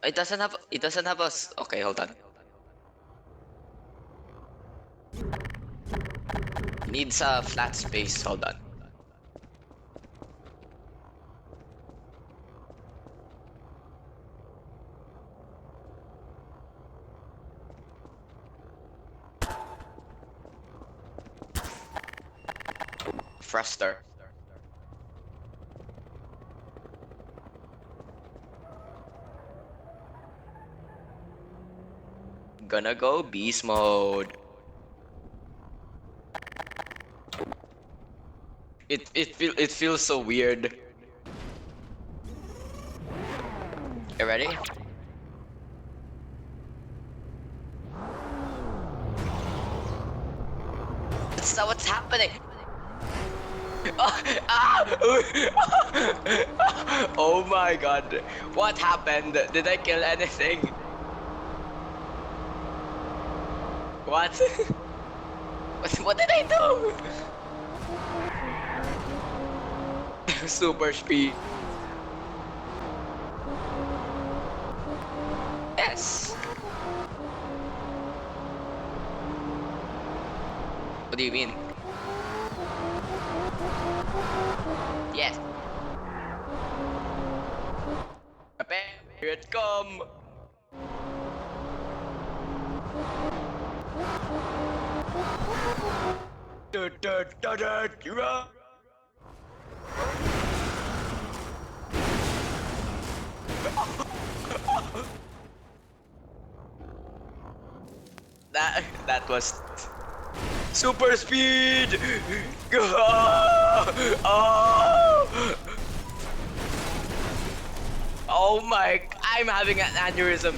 It doesn't have us. Okay, hold on. Needs a flat space. Hold on. Thruster. Gonna go beast mode. It feels so weird. You ready? That's not what's happening. Oh my god. What happened? Did I kill anything? What? What did I do? Super speed. Yes. What do you mean? Yes. Prepare, here it come. Run. That was super speed. Oh, oh my! I'm having an aneurysm.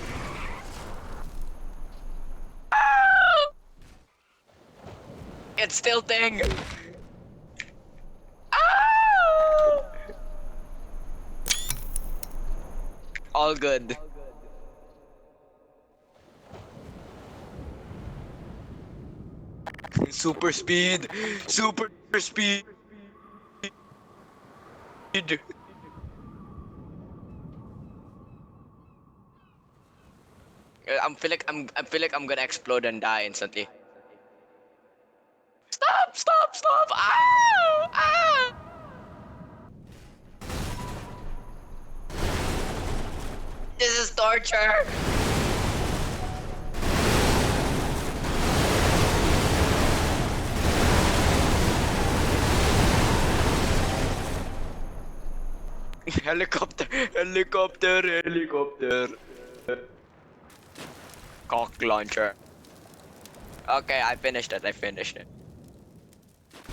It's tilting. All good. Super speed. Super speed. I feel like I'm gonna explode and die instantly. Stop! Stop! Stop! Ah! Ah! This is torture. Helicopter! Helicopter! Helicopter! Cock launcher. Okay, I finished it.